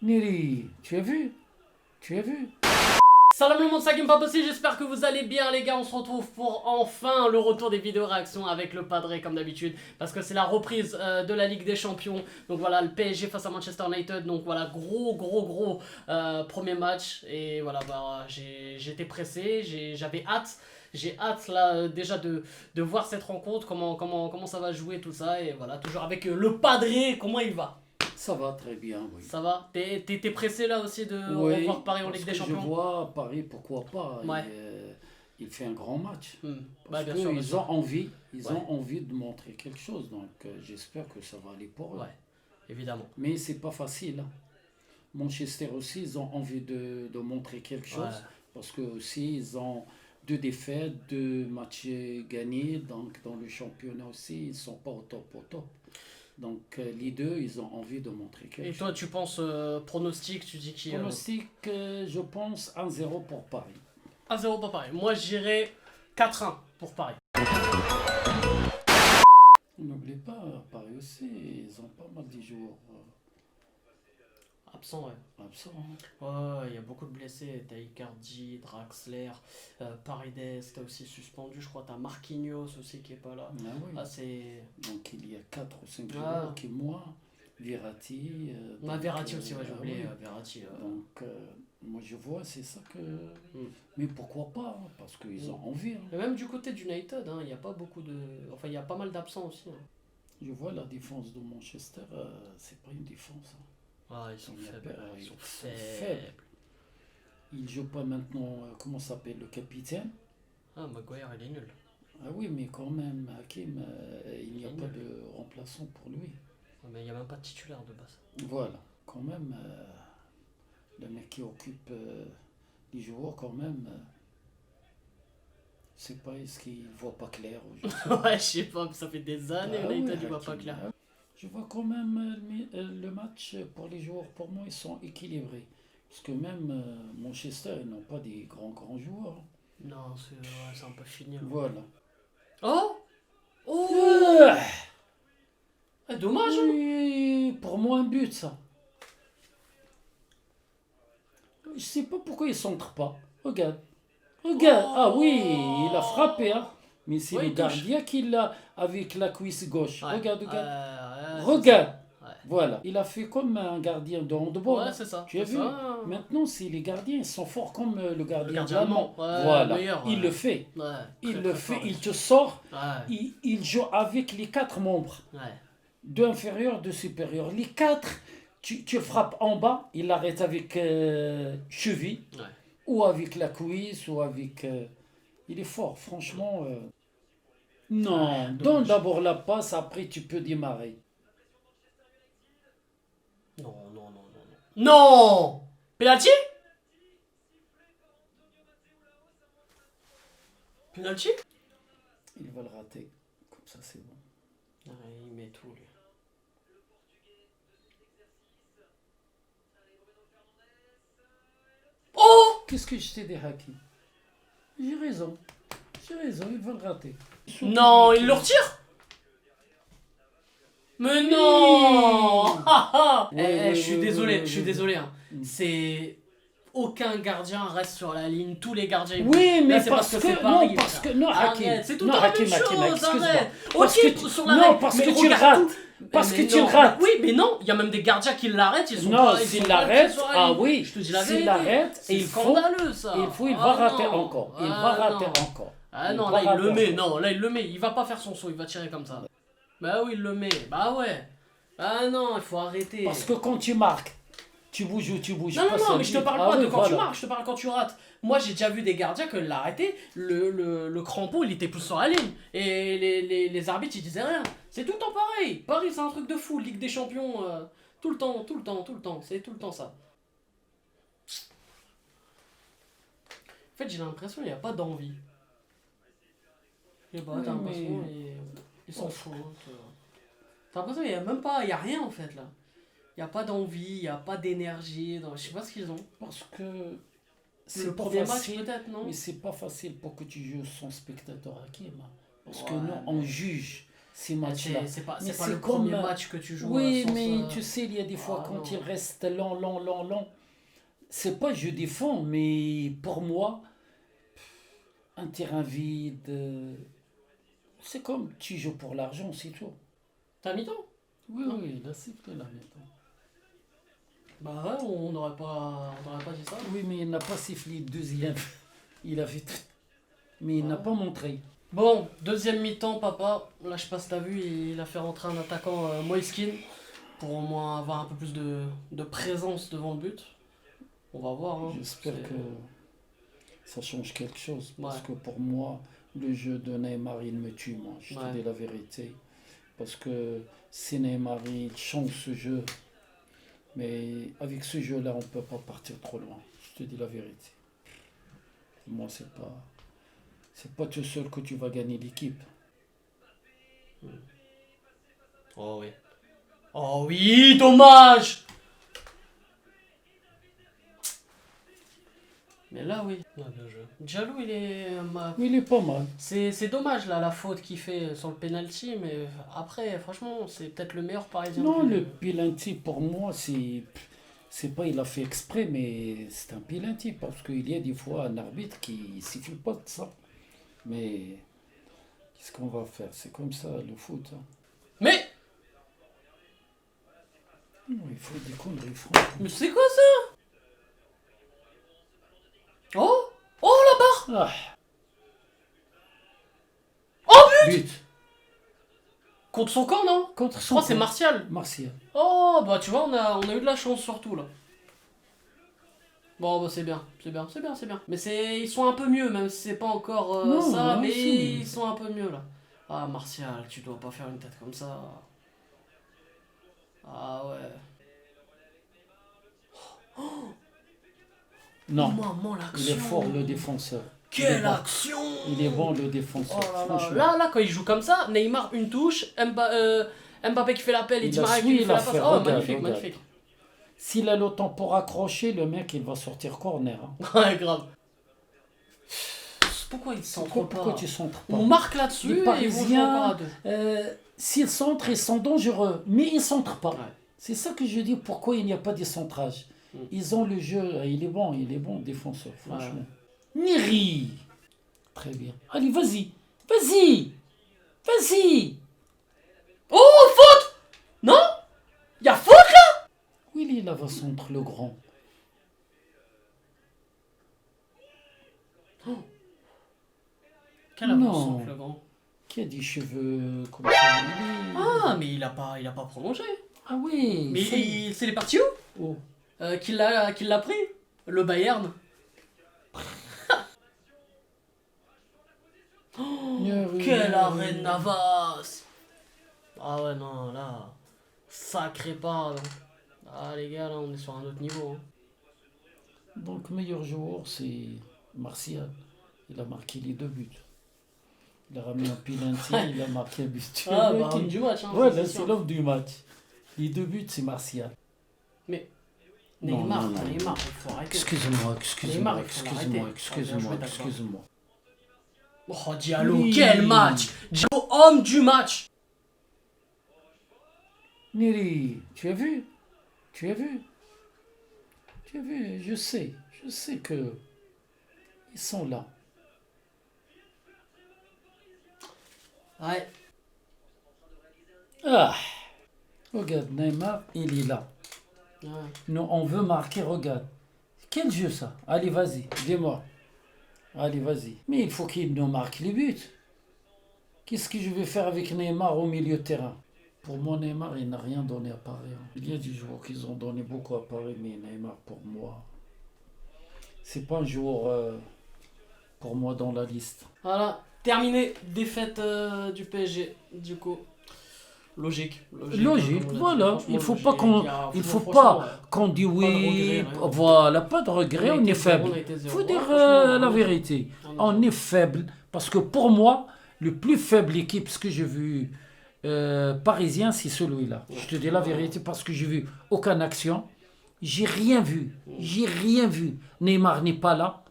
Neri, tu as vu? Tu as vu? Salam le monde, ça game pas possible, j'espère que vous allez bien les gars, on se retrouve pour enfin le retour des vidéos réactions avec le Padre comme d'habitude, parce que c'est la reprise de la Ligue des Champions, donc voilà le PSG face à Manchester United, donc voilà gros premier match, et voilà bah, j'étais pressé, j'avais hâte. J'ai hâte là déjà de voir cette rencontre, comment ça va jouer tout ça, et voilà, toujours avec le Padre, comment il va? Ça va très bien, oui. Ça va? T'es pressé là aussi de Oui, revoir Paris en parce Ligue des que Champions? je vois Paris, pourquoi pas. Ouais. Il fait un grand match. Hmm. Parce Bah, bien sûr, bien qu'ils sûr. ont envie, Ouais. ont envie de montrer quelque chose. Donc j'espère que ça va aller pour eux. Ouais, évidemment. Mais c'est pas facile, hein. Manchester aussi, ils ont envie de montrer quelque chose. Ouais. Parce que aussi, ils ont 2 défaites, 2 matchs gagnés. Donc dans le championnat aussi, ils sont pas au top. Donc les deux, ils ont envie de montrer quelque Et chose. toi, tu penses pronostic, tu dis qui Pronostic, je pense 1-0 pour Paris. 1-0 pour Paris. Moi, j'irais 4-1 pour Paris. N'oubliez pas, Paris aussi, ils ont pas mal de joueurs Absent, ouais. absents. Ouais, il y a beaucoup de blessés. T'as Icardi, Draxler, Paredes, t'as aussi suspendu, je crois. T'as Marquinhos aussi qui est pas là. Ah oui. Ah, c'est. Donc il y a 4 ou 5 Ah. joueurs qui, moi, Verratti. Ouais, Verratti aussi, ouais, j'ai oublié. oui. Verratti. Donc, moi je vois, c'est ça que. Mm. Mais pourquoi pas, hein, parce qu'ils ont envie. Hein. Et même du côté d'United, il n'y a pas beaucoup de. Enfin, il y a pas mal d'absents aussi. Je vois la défense de Manchester, c'est pas une défense. Hein. Ah, ils sont Il y a faibles. pas- Ils sont faibles. faibles. Il joue pas maintenant, comment s'appelle le capitaine? Ah, Maguire, il est nul. Ah oui, mais quand même, Hakim, il n'y a Il est pas nul. de remplaçant pour lui. Mais il n'y a même pas de titulaire de base. Voilà, quand même, le mec qui occupe les joueurs, quand même, c'est pas, est-ce qu'il voit pas clair ou je sais pas. Ouais, je sais pas, ça fait des années, Ah United, ouais, il voit pas Hakim, clair. je vois quand même le match pour les joueurs, pour moi, ils sont équilibrés. Parce que même Manchester, ils n'ont pas des grands joueurs. Non, c'est un peu fini. Là. Voilà. Oh Oh dommage hein. Oui, pour moi, un but, ça. Je sais pas pourquoi ils s'entrent pas. Regarde. Regarde. Ah oui, il a frappé, hein. Mais c'est Ouais, le il touche. gardien qui l'a avec la cuisse gauche. Ouais. Regarde. Ouais, Regarde. Ouais. Voilà. Il a fait comme un gardien de handball. Ouais, hein. c'est ça. Tu as c'est vu? ça. Maintenant, c'est les gardiens, ils sont forts comme le gardien de allemand. l'allemand. Ouais, Voilà. meilleur, Il ouais. le fait. Ouais, Il très, le très fait. fort, Il te sort. Ouais. Il joue avec les 4 membres. Ouais. 2 inférieurs, 2 supérieurs. Les 4, tu frappes en bas, il l'arrête avec cheville, Ouais. ou avec la cuisse, ou avec... il est fort, franchement. Non, donne dommage. d'abord la passe, après tu peux démarrer. Non. Non Penalty Penalty Il va le rater. Comme ça, c'est bon. Ouais, il met tout, lui. Oh Qu'est-ce que je t'ai dit, Hakim? J'ai raison. Il va le rater. Non, il le retire. Mais non Ouais, je suis désolé, ouais. hein. C'est... Aucun gardien reste sur la ligne, tous les gardiens... Oui, mais Là, c'est parce que... c'est Non, Paris, parce frère. que... Non, Hakim. Arrête, c'est tout Non, le temps la Hakim, même Hakim, chose, excuse-moi. arrête. Parce Ok, que sur la non, règle, parce mais que tu le regarde rates. tout. Parce Mais que tu non. le rates. Oui, mais non, il y a même des gardiens qui l'arrêtent, ils sont Non, pas... ils s'il sont pas l'arrête, sur la ah ligne. oui, Je te dis la s'il vérité. l'arrête, C'est il faut... scandaleux, ça. il va rater non. encore. Il Ah, va rater non. encore. Ah Il non, va là il le rater met, encore. non, là il le met, il va pas faire son saut, il va tirer comme ça. Bah oui, il le met, bah ouais. Ah non, il faut arrêter. Parce que quand tu marques, tu bouges ou tu bouges pas. Non, mais je te parle Ah pas oui, de quand tu voilà. marques, je te parle quand tu rates. Moi j'ai déjà vu des gardiens que l'arrêter, le crampon il était plus sur la ligne. Et les arbitres ils disaient rien. C'est tout le temps pareil. Paris c'est un truc de fou, Ligue des Champions, tout le temps, c'est tout le temps ça. En fait j'ai l'impression qu'il n'y a pas d'envie. Je sais pas, Oui, t'as l'impression mais- ils s'en foutent. T'as l'impression qu'il n'y a même pas, il y a rien en fait là. Il n'y a pas d'envie, il n'y a pas d'énergie, je sais pas ce qu'ils ont. Parce que Le c'est pas premier match facile. peut-être, non? Mais c'est pas facile pour que tu joues sans spectateur Hakim. Parce que Ouais, nous, on juge. ces matchs-là. C'est pas, Mais c'est pas c'est le comme, premier match que tu joues oui, sans mais ça. tu sais, il y a des fois Ah quand non. il reste lent, c'est pas je défends, mais pour moi, un terrain vide, c'est comme tu joues pour l'argent, c'est tout. T'as mi-temps? Oui, Non. oui, là c'est plus la mi-temps. Bah ouais, on n'aurait pas dit ça. Oui, mais il n'a pas sifflé le deuxième. Il a fait tout. Mais il n'a Ah. pas montré. Bon, deuxième mi-temps, papa. Là, je sais pas si t'as vu, il a fait rentrer un attaquant Moiskin pour au moins avoir un peu plus de présence devant le but. On va voir. Hein. J'espère C'est- que ça change quelque chose. Parce Ouais. que pour moi, le jeu de Neymar, il me tue, moi. Je te Ouais. dis la vérité. Parce que si Neymar, il change ce jeu, mais avec ce jeu-là, on ne peut pas partir trop loin. Je te dis la vérité. Moi, c'est pas tout seul que tu vas gagner l'équipe. Oh oui. Oh oui, dommage! Mais là, oui. Ouais, bien joué. Diallo, il est. Mais il est pas mal. C'est dommage, là, la faute qu'il fait sur le penalty, mais après, franchement, c'est peut-être le meilleur parisien. Non, que- le penalty, pour moi, c'est pas il a fait exprès, mais c'est un penalty. Parce qu'il y a des fois un arbitre qui siffle pas de ça. Mais qu'est-ce qu'on va faire? C'est comme ça, le foot. Hein. Mais! Non, il faut des conneries, franchement. Mais c'est quoi ça? Oh! Oh là-bas! Ah, Oh, but contre son camp, non? contre Je crois que c'est camp. Martial. Martial. Oh, bah tu vois, on a eu de la chance surtout là. Bon, bah c'est bien, c'est bien, c'est bien, c'est bien. Mais ils sont un peu mieux, même si c'est pas encore Non, ça, non, mais si. ils sont un peu mieux là. Ah, Martial, tu dois pas faire une tête comme ça. Ah ouais. Non, Oh, maman, l'action. il est fort, le défenseur. Il est Quelle bon. action! Il est bon, le défenseur. Oh là là. Franchement. Là, quand il joue comme ça, Neymar une touche, Mbappé qui fait l'appel et Il Di a Maria qui suivi lui fait la passe. l'affaire, Oh, regarde, magnifique, regarde. magnifique. S'il a le temps pour accrocher, le mec, il va sortir corner. Hein. Ouais, grave. Pourquoi il centre Pourquoi pas? tu centres pas? On marque là-dessus Les et ils vont jouer Parisiens, encore à deux. S'ils centrent, ils sont dangereux, mais ils ne centrent pas. Ouais. C'est ça que je dis, pourquoi il n'y a pas de centrage. Mm. Ils ont le jeu, il est bon, défenseur, franchement. Niri. Très bien. Allez, vas-y. Oh, faute! Non? Y'a faute là? Oui, il est l'avant-centre, le grand. Quel Non. avance le grand? Qui a des cheveux comme ça? Il est- Ah, mais il a pas prolongé. Ah oui. Mais ça y est. c'est les parties où? Oh. Qui l'a pris? Le Bayern. Niri. Quel arrêt de Navas! Ah ouais, non, là. Sacré pas. Ah, les gars, là, on est sur un autre niveau. Hein. Donc, meilleur joueur, c'est Martial. Il a marqué les 2 buts. Il a ramené un penalty, il a marqué un but. Tu Ah, vois, bah, qui- homme du match. Hein, Ouais, ça, là, c'est c'est sûr. l'homme du match. Les 2 buts, c'est Martial. Neymar, Non, non, non. Neymar, il faut arrêter. Excuse-moi, Neymar, il faut l'arrêter. Ah, bien joué, d'accord. excuse-moi. Oh, Diallo, Oui. quel match! Diallo, homme du match! Neri, tu as vu? Je sais que ils sont là. Ouais. Ah, regarde, Neymar, il est là. Ouais. Nous, on veut marquer, regarde. Quel jeu ça? Allez, vas-y, dis-moi. Allez, vas-y. Mais il faut qu'il nous marque les buts. Qu'est-ce que je vais faire avec Neymar au milieu de terrain? Pour moi, Neymar, il n'a rien donné à Paris. Hein. Il y a des joueurs qui ont donné beaucoup à Paris, mais Neymar, pour moi, c'est pas un joueur pour moi dans la liste. Voilà, terminé. Défaite du PSG, du coup. Logique, Logique, comme on l'a dit. voilà. Franchement, Il faut logique. pas qu'on- il faut pas qu'on dit oui, regret, rien. voilà, pas de regret, on est faible. Il faut dire la vérité. On est faible, parce que pour moi, le plus faible équipe, ce que j'ai vu parisien, c'est celui-là. Je te dis la vérité, parce que j'ai vu aucune action. J'ai rien vu. Neymar n'est pas là.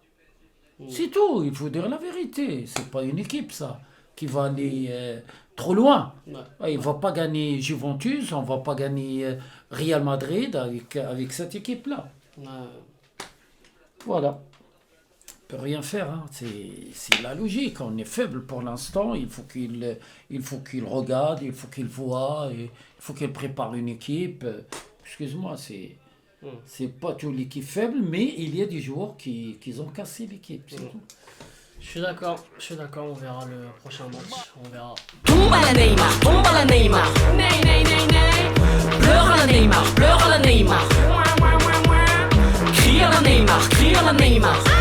C'est tout, il faut dire la vérité. C'est pas une équipe, ça. qui va aller trop loin. Ouais. Il ne va pas gagner Juventus, on ne va pas gagner Real Madrid avec cette équipe-là. Ouais. Voilà. On ne peut rien faire. Hein. C'est la logique. On est faible pour l'instant. Il faut qu'il regarde, il faut qu'il voit, il faut qu'il prépare une équipe. Excuse-moi, c'est pas toute l'équipe faible, mais il y a des joueurs qui ont cassé l'équipe. C'est tout. Je suis d'accord, on verra le prochain match, on verra. Tombe à la Neymar, tombe à la Neymar. Ney, ney, ney, ney. Pleure à la Neymar, pleure à la Neymar. Crie à la Neymar, crie à la Neymar.